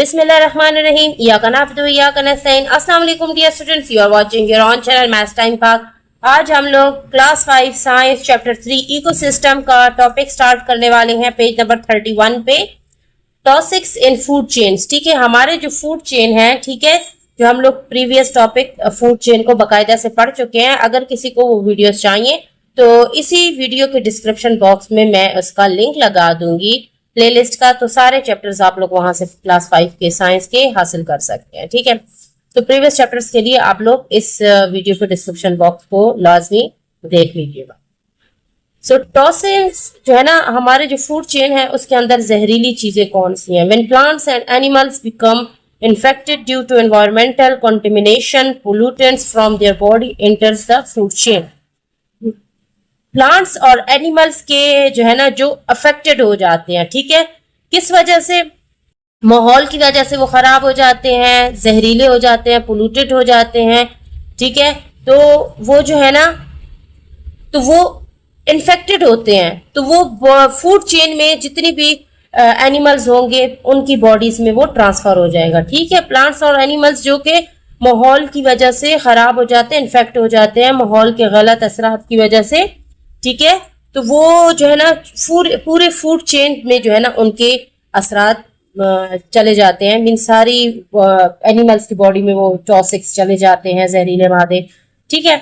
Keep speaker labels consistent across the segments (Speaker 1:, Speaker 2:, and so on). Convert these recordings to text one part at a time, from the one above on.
Speaker 1: बिस्मिल्लाहिर्रहमानिर्रहीम। इय्याका नअब्दु व इय्याका नस्तईन। अस्सलाम वालेकुम dear students, you are watching your own channel maths time पाक। आज हम लोग क्लास 5 साइंस चैप्टर 3 इकोसिस्टम का टॉपिक स्टार्ट करने वाले हैं पेज नंबर 31 पे, टॉक्सिक्स इन फूड चेन्स। ठीक है, हमारे जो फूड चेन है, ठीक है, जो हम लोग प्रीवियस टॉपिक फूड चेन को बाकायदा से पढ़ चुके हैं। अगर किसी को वो वीडियोस चाहिए तो इसी वीडियो के डिस्क्रिप्शन बॉक्स में मैं उसका लिंक लगा दूंगी प्लेलिस्ट का, तो सारे चैप्टर्स आप लोग वहां से क्लास 5 के साइंस के हासिल कर सकते हैं। ठीक है, तो प्रीवियस चैप्टर्स के लिए आप लोग इस वीडियो के डिस्क्रिप्शन बॉक्स को लाजमी देख लीजिएगा। सो टॉक्सिन्स जो है ना, हमारे जो फूड चेन है उसके अंदर जहरीली चीजें कौन सी हैं? When plants and animals become infected due to environmental contamination, pollutants from their body enters the food chain. Plants और एनिमल्स के जो है ना, जो अफेक्टेड हो जाते हैं, ठीक है, किस वजह से? माहौल की वजह से वो खराब हो जाते हैं, जहरीले हो जाते हैं, पोल्यूटेड हो जाते हैं। ठीक है, तो वो जो है ना, तो वो इन्फेक्टेड होते हैं, तो वो फूड चेन में जितनी भी एनिमल्स होंगे उनकी बॉडीज में वो ट्रांसफर हो जाएगा। ठीक है, प्लांट्स और एनिमल्स जो कि माहौल की वजह से खराब हो जाते हैं, इन्फेक्ट हो जाते हैं माहौल के गलत असरात की वजह से। ठीक है, तो वो जो है ना पूरे फूड चेन में जो है ना उनके असरात चले जाते हैं, मीन सारी एनिमल्स की बॉडी में वो टॉक्सिक्स चले जाते हैं, जहरीले मादे। ठीक है,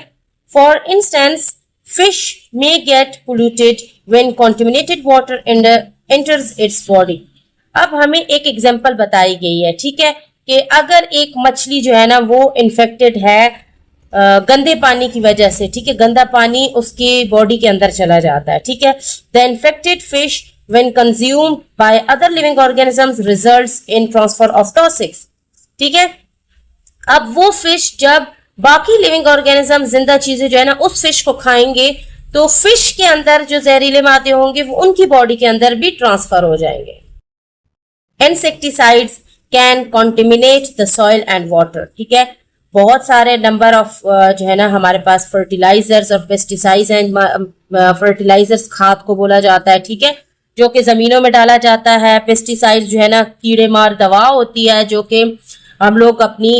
Speaker 1: for instance fish may gate polluted when contaminated water enters its body। अब हमें एक एग्जांपल बताई गई है, ठीक है, कि अगर एक मछली जो है ना वो इन्फेक्टेड है गंदे पानी की वजह से, ठीक है, गंदा पानी उसके बॉडी के अंदर चला जाता है। ठीक है, the infected fish when consumed by other living organisms results in transfer of toxics. ठीक है, अब वो फिश जब बाकी लिविंग ऑर्गेनिज्म जिंदा चीजें जो है ना उस फिश को खाएंगे तो फिश के अंदर जो जहरीले मादे होंगे वो उनकी बॉडी के अंदर भी ट्रांसफर हो जाएंगे। Insecticides can contaminate the soil and water. ठीक है, बहुत सारे नंबर ऑफ जो है ना हमारे पास फर्टिलाइजर्स और पेस्टिसाइड्स हैं। फर्टिलाइजर्स खाद को बोला जाता है, ठीक है, जो कि जमीनों में डाला जाता है। पेस्टिसाइड्स जो है ना कीड़े मार दवा होती है जो कि हम लोग अपनी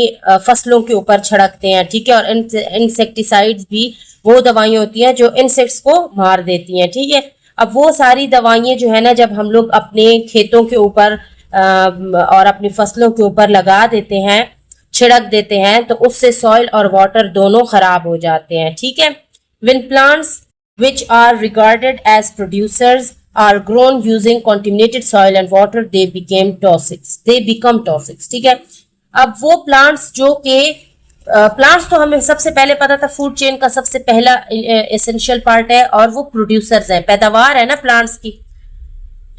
Speaker 1: फसलों के ऊपर छिड़कते हैं। ठीक है, और इंसेक्टिसाइड्स भी वो दवाइयां होती हैं जो इंसेक्ट्स को मार देती हैं। ठीक है, अब वो सारी दवाइयां जो है ना जब हम लोग अपने खेतों के ऊपर और अपनी फसलों के ऊपर लगा देते हैं, छिड़क देते हैं, तो उससे सॉइल और वाटर दोनों खराब हो जाते हैं। ठीक है, when plants which are regarded as producers are grown using contaminated soil and water they become toxics. ठीक है, अब वो प्लांट्स जो कि प्लांट्स तो हमें सबसे पहले पता था फूड चेन का सबसे पहला एसेंशियल पार्ट है, और वो प्रोड्यूसर्स हैं, पैदावार है ना प्लांट्स की।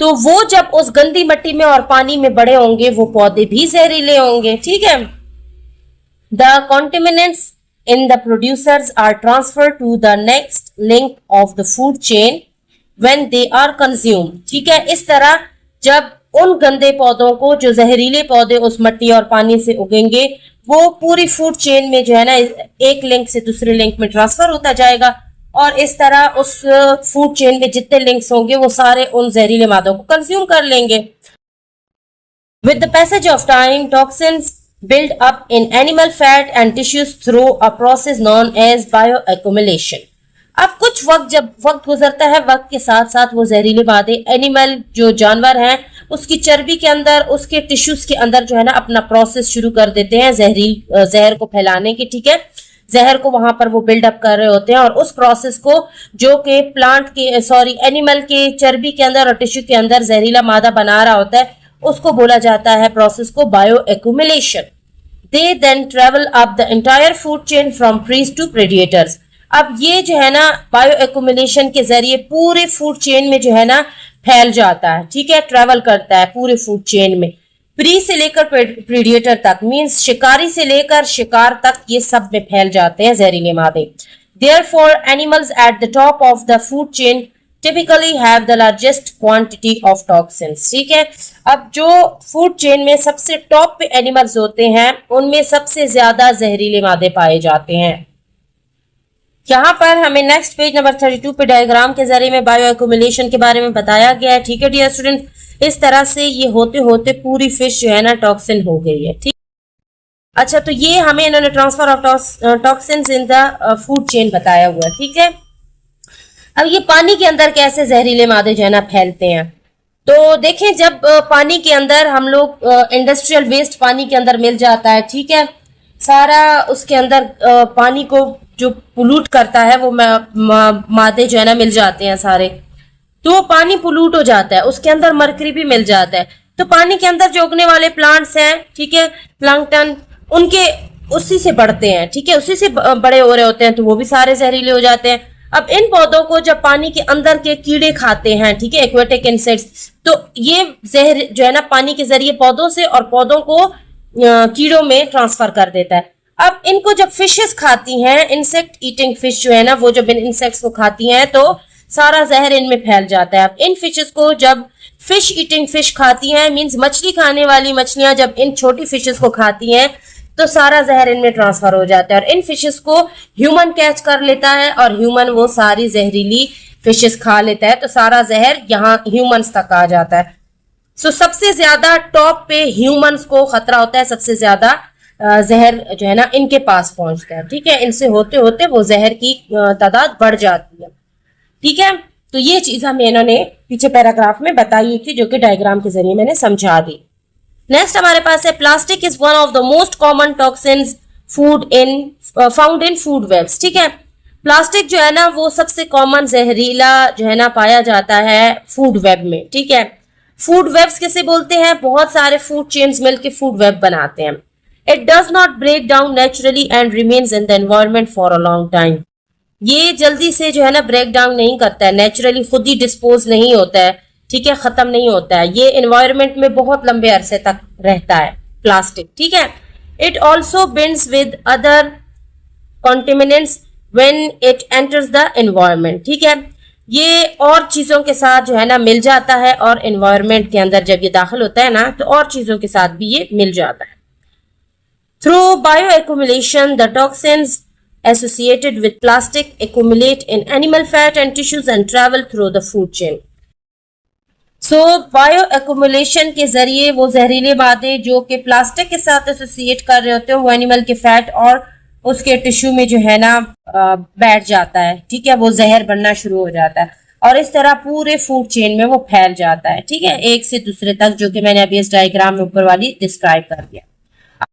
Speaker 1: तो वो जब उस गंदी मिट्टी में और पानी में बड़े होंगे वो पौधे भी जहरीले होंगे। ठीक है, the contaminants in the producers are transfer to the next link of the food chain when they are consumed. ठीक है, इस तरह जब उन गंदे पौधों को, जो जहरीले पौधे उस मिट्टी और पानी से उगेंगे, वो पूरी फूड चेन में जो है ना एक लिंक से दूसरे लिंक में ट्रांसफर होता जाएगा, और इस तरह उस फूड चेन में जितने लिंक्स होंगे वो सारे उन जहरीले मादों को कंज्यूम कर लेंगे। With the passage of time toxins build up in animal fat and tissues through a process known as bioaccumulation. अब कुछ वक्त, जब वक्त गुजरता है, वक्त के साथ साथ वो जहरीले मादे एनिमल जो जानवर हैं उसकी चर्बी के अंदर, उसके टिश्यूज के अंदर जो है ना अपना प्रोसेस शुरू कर देते हैं जहर को फैलाने की। ठीक है, जहर को वहां पर वो बिल्डअप कर रहे होते हैं, और उस प्रोसेस को जो कि एनिमल के चर्बी के अंदर और टिश्यू के अंदर जहरीला मादा बना रहा होता है, उसको बोला जाता है प्रोसेस को bio accumulation. They then travel up the entire food chain from preys to predators. अब ये जो है ना बायो एक्यूमुलेशन के जरिए पूरे फूड चेन में जो है ना फैल जाता है। ठीक है, ट्रेवल करता है पूरे फूड चेन में, प्री से लेकर प्रेडिएटर तक, मींस शिकारी से लेकर शिकार तक, ये सब में फैल जाते हैं जहरीले मादे। Therefore animals at the top of the food chain typically have the largest quantity of toxins. ठीक है, अब जो फूड चेन में सबसे टॉप पे एनिमल्स होते हैं उनमें सबसे ज्यादा जहरीले मादे पाए जाते हैं। यहाँ पर हमें नेक्स्ट पेज नंबर 32 पे डायग्राम के जरिए में बायो एक्यूमुलेशन के बारे में बताया गया है। ठीक है डियर स्टूडेंट्स, इस तरह से ये होते होते पूरी फिश जो है ना टॉक्सिन हो गई है, ठीक। अच्छा, तो ये हमें इन्होंने transfer of toxins in the food chain बताया हुआ है, ठीक है। अब ये पानी के अंदर कैसे जहरीले मादे जो है ना फैलते हैं, तो देखें जब पानी के अंदर हम लोग इंडस्ट्रियल वेस्ट पानी के अंदर मिल जाता है, ठीक है, सारा उसके अंदर पानी को जो पोल्यूट करता है वो मादे जो है ना मिल जाते हैं सारे, तो वो पानी पोल्यूट हो जाता है, उसके अंदर मरकरी भी मिल जाता है। तो पानी के अंदर जो उगने वाले प्लांट्स हैं, ठीक है, प्लांक्टन, उनके उसी से बढ़ते हैं, ठीक है, उसी से बड़े हो रहे होते हैं, तो वो भी सारे जहरीले हो जाते हैं। अब इन पौधों को जब पानी के अंदर के कीड़े खाते हैं, ठीक है, एक्वेटिक इंसेक्ट्स, तो ये जहर जो है ना पानी के जरिए पौधों से और पौधों को कीड़ों में ट्रांसफर कर देता है। अब इनको जब फिशेस खाती हैं, इंसेक्ट ईटिंग फिश जो है ना, वो जब इन इंसेक्ट्स को खाती हैं तो सारा जहर इनमें फैल जाता है। अब इन फिशेस को जब फिश ईटिंग फिश खाती हैं, मींस मछली खाने वाली मछलियां जब इन छोटी फिशेस को खाती हैं तो सारा जहर इनमें ट्रांसफर हो जाता है और इन फिशेस को ह्यूमन कैच कर लेता है और ह्यूमन वो सारी जहरीली फिशेस खा लेता है, तो सारा जहर यहाँ ह्यूमंस तक आ जाता है। सो सबसे ज्यादा टॉप पे ह्यूमंस को खतरा होता है, सबसे ज्यादा जहर जो है ना इनके पास पहुंचता है, ठीक है, इनसे होते होते वो जहर की तादाद बढ़ जाती है, ठीक है। तो ये चीज हमें इन्होंने पीछे पैराग्राफ में बताई थी जो कि डायग्राम के जरिए मैंने समझा दी। नेक्स्ट हमारे पास है plastic is one of the most common toxins found in food webs, ठीक है। प्लास्टिक जो है ना वो सबसे कॉमन जहरीला जो है ना पाया जाता है फूड वेब में, ठीक है। फूड वेब्स किसे बोलते हैं, बहुत सारे फूड चेन्स मिलकर फूड वेब बनाते हैं। It does not break down naturally and remains in the environment for a long time. ये जल्दी से जो है ना ब्रेक डाउन नहीं करता है, नेचुरली खुद ही डिस्पोज नहीं होता है, ठीक है, खत्म नहीं होता है, ये एनवायरमेंट में बहुत लंबे अरसे तक रहता है प्लास्टिक, ठीक है। It also binds with other contaminants when it enters the environment, ठीक है। ये और चीजों के साथ जो है ना मिल जाता है और एनवायरमेंट के अंदर जब ये दाखिल होता है ना तो और चीजों के साथ भी ये मिल जाता है। Through bio accumulation the toxins associated with plastic accumulate in animal fat and tissues and travel through the food chain. So bio accumulation के जरिए वो जहरीले मादे जो कि प्लास्टिक के साथ एसोसिएट कर रहे होते हैं वो एनिमल के फैट और उसके टिश्यू में जो है ना बैठ जाता है, ठीक है, वो जहर बनना शुरू हो जाता है और इस तरह पूरे फूड चेन में वो फैल जाता है, ठीक है, एक से दूसरे तक, जो कि मैंने अभी इस डायग्राम में ऊपर वाली डिस्क्राइब कर दिया।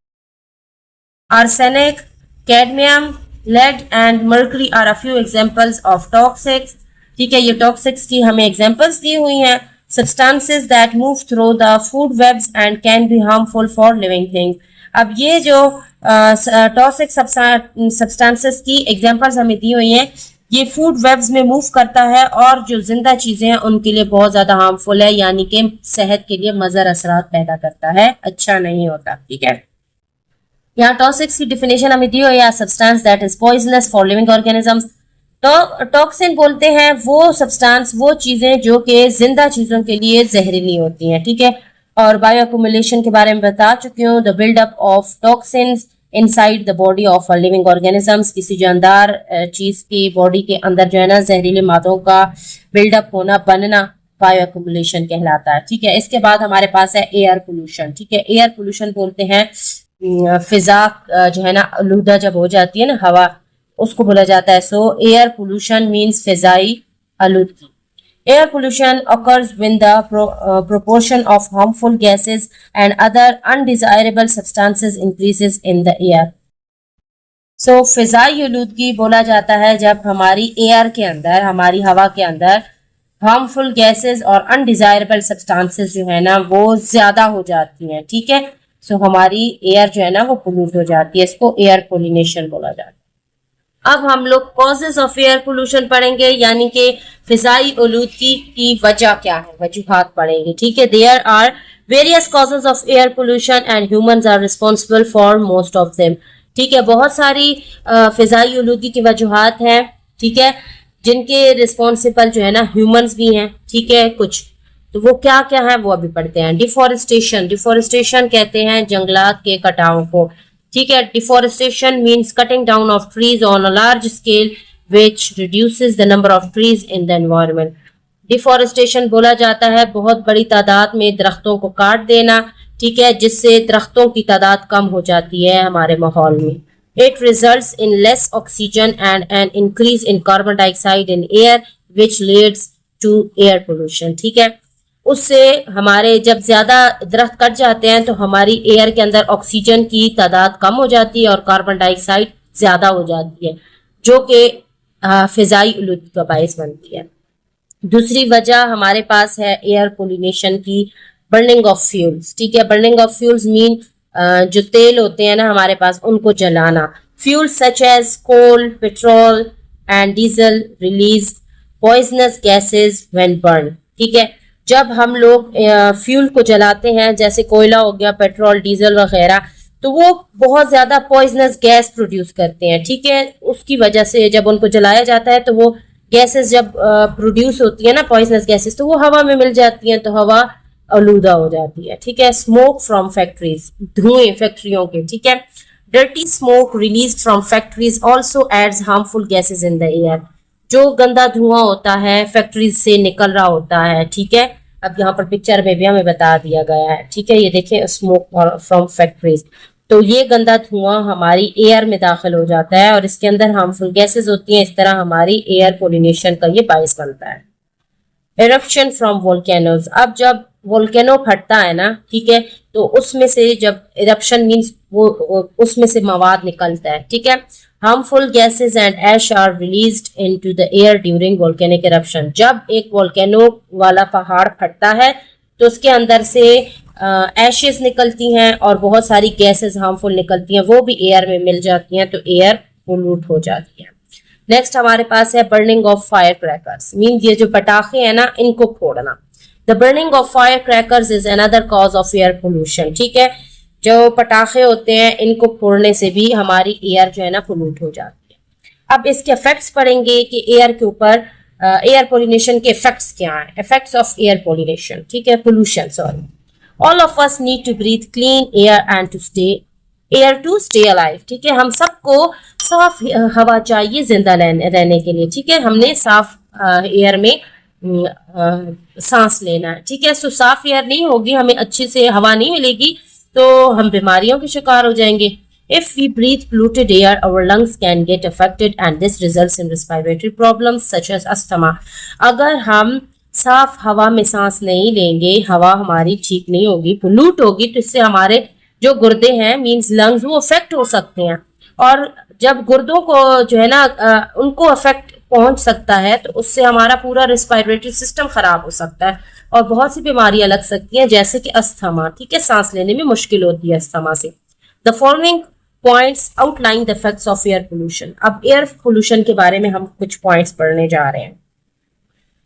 Speaker 1: Arsenic, cadmium, lead and mercury are a few examples of toxics, ठीक है, ये टॉक्सिक्स की हमें एग्जांपल्स दी हुई हैं। substances that move through the food webs and can be harmful for living things. अब ये जो टॉक्सिक सब्सटेंसेस की एग्जांपल्स हमें दी हुई हैं, ये फूड वेब्स में मूव करता है और जो जिंदा चीजें हैं उनके लिए बहुत ज्यादा हार्मफुल है, यानी कि सेहत के लिए मजर असरात पैदा करता है, अच्छा नहीं होता, ठीक है। यहाँ टॉक्सिक्स की डिफिनेशन हमें दी हुई है, substance that is poisonous for living organisms. तो टॉक्सिन बोलते हैं वो सब्सटेंस, वो चीजें जो कि जिंदा चीजों के लिए जहरीली होती हैं, ठीक है। और बायो एक्यूमुलेशन के बारे में बता चुकी हूँ, the buildup of toxins inside the body of a living organisms, किसी जानदार चीज की बॉडी के अंदर जो है ना जहरीले मादों का बिल्डअप होना, बनना, बायो एक्यूमुलेशन कहलाता है, ठीक है। इसके बाद हमारे पास है एयर पोल्यूशन, ठीक है। एयर पोल्यूशन बोलते हैं फिजा जो है ना आलूदा जब हो जाती है ना हवा, उसको बोला जाता है। सो एयर पोल्यूशन मींस फिजाई आलूदगी। Air pollution occurs when the proportion of harmful gases and other undesirable substances increases in the air. सो फिजाई आलूदगी बोला जाता है जब हमारी एयर के अंदर, हमारी हवा के अंदर हार्मफुल गैसेस और अनडिजायरेबल सब्सटेंसेस जो है ना वो ज्यादा हो जाती हैं, ठीक है। सो हमारी एयर जो है ना वो पोल्यूट हो जाती है, इसको एयर पोलिनेशन बोला जाता है। अब हम लोग कॉजेज ऑफ एयर पोल्यूशन पढ़ेंगे, यानी कि फिजाई आलूदगी की वजह क्या है, वजूहात पढ़ेंगे, ठीक है। There are various causes of air pollution and humans are responsible for most of them, ठीक है। बहुत सारी फिजाई आलूदगी की वजूहात हैं, ठीक है, जिनके रिस्पॉन्सिबल जो है ना ह्यूमंस भी हैं, ठीक है। कुछ तो वो क्या क्या है वो अभी पढ़ते हैं। डिफॉरेस्टेशन, डिफॉरेस्टेशन कहते हैं जंगलात के कटाव को, ठीक है। Deforestation means cutting down of trees on a large scale which reduces the number of trees in the environment. Deforestation बोला जाता है बहुत बड़ी तादाद में दरख्तों को काट देना, ठीक है, जिससे दरख्तों की तादाद कम हो जाती है हमारे माहौल में। It results in less oxygen and an increase in carbon dioxide in air which leads to air pollution, ठीक है। उससे हमारे जब ज्यादा दरख्त कट जाते हैं तो हमारी एयर के अंदर ऑक्सीजन की तादाद कम हो जाती है और कार्बन डाइऑक्साइड ज्यादा हो जाती है, जो कि फिजाई आलूदगी का बायस बनती है। दूसरी वजह हमारे पास है एयर पोलिनेशन की, बर्निंग ऑफ फ्यूल्स, ठीक है। बर्निंग ऑफ फ्यूल्स मीन जो तेल होते हैं ना हमारे पास उनको जलाना। Fuels such as coal, petrol and diesel release poisonous gases when burn, ठीक है। जब हम लोग फ्यूल को जलाते हैं जैसे कोयला हो गया, पेट्रोल, डीजल वगैरह, तो वो बहुत ज्यादा पॉइजनस गैस प्रोड्यूस करते हैं, ठीक है। उसकी वजह से जब उनको जलाया जाता है तो वो गैसेस जब प्रोड्यूस होती है ना, पॉइजनस गैसेस, तो वो हवा में मिल जाती हैं तो हवा आलूदा हो जाती है, ठीक है। स्मोक फ्रॉम फैक्ट्रीज, धुएं फैक्ट्रियों के, ठीक है। Dirty smoke release from factories also adds harmful gases in the air. जो गंदा धुआं होता है फैक्ट्रीज से निकल रहा होता है, ठीक है। अब यहाँ पर पिक्चर में भी हमें बता दिया गया है, ठीक है। ये देखिए स्मोक फ्रॉम फैक्ट्रीज, तो ये गंदा धुआं हमारी एयर में दाखिल हो जाता है और इसके अंदर हार्मफुल गैसेस होती हैं। इस तरह हमारी एयर पोलिनेशन का ये बायस बनता है। एरप्शन फ्रॉम वोल्केनोज, अब जब वोल्केनो फटता है ना, ठीक है, तो उसमें से जब एरप्शन मीन्स वो उसमें से मवाद निकलता है, ठीक है। Harmful gases and ash are released into the air during volcanic eruption. जब एक वोल्केनो वाला पहाड़ फटता है तो उसके अंदर से एशेस निकलती हैं और बहुत सारी गैसेस हार्मफुल निकलती हैं, वो भी एयर में मिल जाती हैं तो एयर पोल्यूट हो जाती है। नेक्स्ट हमारे पास है burning of fire crackers, mean ये जो पटाखे हैं ना इनको फोड़ना। The burning of fire crackers is another cause of air pollution, ठीक है। जो पटाखे होते हैं इनको फोड़ने से भी हमारी एयर जो है ना पोल्यूट हो जाती है। अब इसके इफेक्ट्स पढ़ेंगे कि एयर के ऊपर एयर पोलिनेशन के इफेक्ट्स क्या हैं। इफेक्ट्स ऑफ एयर पोलिनेशन, ठीक है, pollution, sorry. All of us need to breathe clean air and to stay alive, ठीक है। हम सबको साफ हवा चाहिए जिंदा रहने के लिए, ठीक है। हमने साफ एयर में सांस लेना है, ठीक है। सो साफ एयर नहीं होगी, हमें अच्छे से हवा नहीं मिलेगी तो हम बीमारियों के शिकार हो जाएंगे। If we breathe polluted air, our lungs can get affected and this results in respiratory problems such as asthma. अगर हम साफ हवा में सांस नहीं लेंगे, हवा हमारी ठीक नहीं होगी, पोल्यूट होगी, तो इससे हमारे जो गुर्दे हैं मींस लंग्स वो अफेक्ट हो सकते हैं। और जब गुर्दों को जो है ना उनको अफेक्ट पहुंच सकता है तो उससे हमारा पूरा रेस्पिरेटरी सिस्टम खराब हो सकता है और बहुत सी बीमारियां लग सकती हैं जैसे कि अस्थमा, ठीक है। सांस लेने में मुश्किल होती है अस्थमा से। The following points outline the effects of air pollution. अब एयर पोल्यूशन के बारे में हम कुछ पॉइंट्स पढ़ने जा रहे हैं।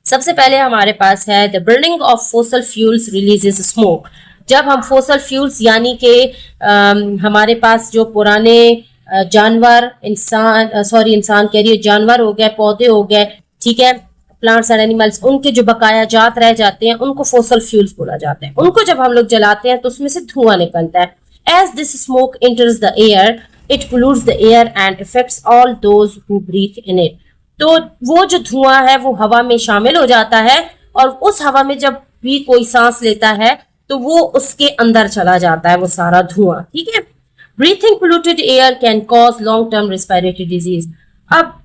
Speaker 1: सबसे पहले हमारे पास है the burning of fossil fuels releases smoke. जब हम फोसल फ्यूल्स यानी कि हमारे पास जो पुराने जानवर, इंसान कह रही है, जानवर हो गए, पौधे हो गए, ठीक है, प्लांट्स एंड एनिमल्स, उनके जो बकाया जात रह जाते हैं उनको फोसल फ्यूल्स बोला जाता है। उनको जब हम लोग जलाते हैं तो उसमें से धुआं निकलता है। As this smoke enters the air, it pollutes the air and affects all those who breathe in it. तो वो जो धुआं है वो हवा में शामिल हो जाता है और उस हवा में जब भी कोई सांस लेता है तो वो उसके अंदर चला जाता है वो सारा धुआं, ठीक है। Breathing polluted air can cause long-term respiratory disease. अब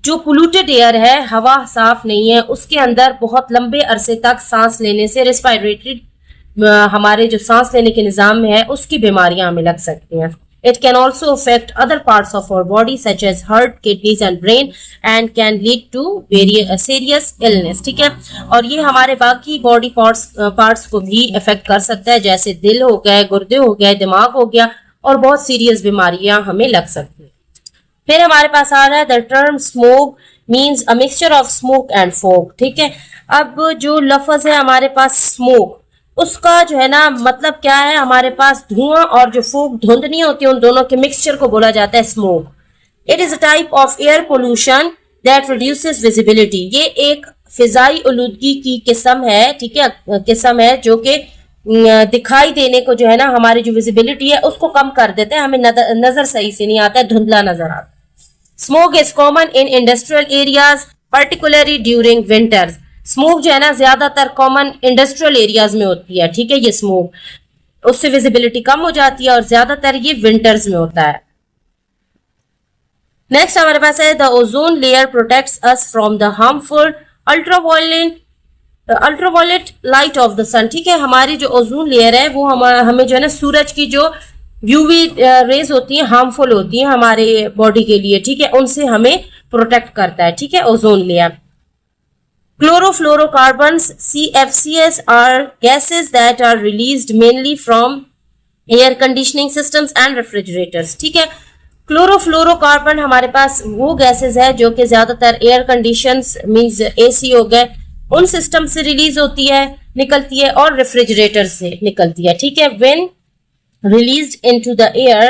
Speaker 1: जो पोल्यूटेड एयर है, हवा साफ नहीं है, उसके अंदर बहुत लंबे अरसे तक सांस लेने से रेस्पिरेटरी हमारे जो सांस लेने के निजाम में है उसकी बीमारियां हमें लग सकती हैं। It can also affect other parts of our body such as heart, kidneys and brain and can lead to serious illness, ठीक है। और ये हमारे बाकी बॉडी पार्ट्स को भी अफेक्ट कर सकता है जैसे दिल हो गए, गुर्दे हो गए, दिमाग हो गया और बहुत सीरियस बीमारियां हमें लग सकती हैं। फिर हमारे पास आ रहा है the term smoke means a mixture of smoke and fog, ठीक है। अब जो लफ्ज है हमारे पास स्मोक, उसका जो है ना मतलब क्या है, हमारे पास धुआं और जो फूक धुंध नहीं होती उन दोनों के मिक्सचर को बोला जाता है smoke. It is a type of air pollution that reduces visibility. ये एक फिजाई आलूदगी की किस्म है, ठीक है, किस्म है जो कि दिखाई देने को जो है ना हमारी जो विजिबिलिटी है उसको कम कर देते हैं, हमें नजर सही से नहीं आता है, धुंधला नजर आता है। Smoke is common in industrial areas particularly during winters. Smoke जो है ना ज्यादातर कॉमन इंडस्ट्रियल एरियाज में होती है, ठीक है, ये स्मोक, उससे विजिबिलिटी कम हो जाती है और ज्यादातर ये विंटर्स में होता है। नेक्स्ट हमारे पास है the ozone layer protects us from the harmful ultraviolet light of the sun, ठीक है, हमारी जो ओजोन लेयर है वो हमें जो है ना सूरज की जो यूवी रेज होती हैं हार्मफुल होती हैं हमारे बॉडी के लिए, ठीक है, उनसे हमें प्रोटेक्ट करता है, ठीक है, ozone layer. Chlorofluorocarbons CFCs are gases that are released mainly from air conditioning systems and refrigerators, ठीक है। क्लोरोफ्लोरोकार्बन हमारे पास वो गैसेस है जो कि ज्यादातर एयर कंडीशंस मींस AC हो गए उन सिस्टम से रिलीज होती है, निकलती है, और रेफ्रिजरेटर से निकलती है, ठीक है। When released into the air,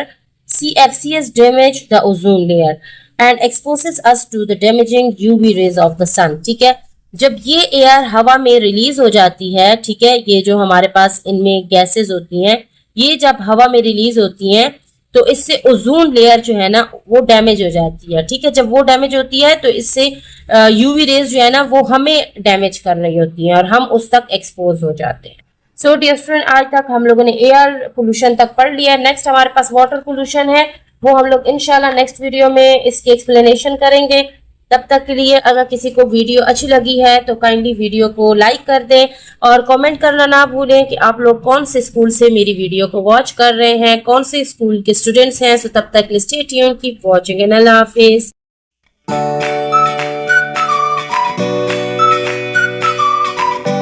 Speaker 1: CFCs damage the ozone layer and exposes us to the damaging UV rays of the sun, ठीक है। जब ये एयर हवा में रिलीज हो जाती है, ठीक है, ये जो हमारे पास इनमें गैसेस होती हैं, ये जब हवा में रिलीज होती हैं तो इससे ओजोन लेयर जो है ना वो डैमेज हो जाती है, ठीक है। जब वो डैमेज होती है तो इससे यूवी रेज जो है ना वो हमें डैमेज कर रही होती हैं और हम उस तक एक्सपोज हो जाते हैं। सो डियर स्टूडेंट, आज तक हम लोगों ने एयर पोल्यूशन तक पढ़ लिया। नेक्स्ट हमारे पास वाटर पोल्यूशन है, वो हम लोग इंशाल्लाह नेक्स्ट वीडियो में इसकी एक्सप्लेनेशन करेंगे। तब तक के लिए अगर किसी को वीडियो अच्छी लगी है तो काइंडली वीडियो को लाइक कर दें और कमेंट करना ना भूलें कि आप लोग कौन से स्कूल से मेरी वीडियो को वॉच कर रहे हैं, कौन से स्कूल के स्टूडेंट्स हैं। सो तब तक stay tuned, keep watching and Allah Hafiz.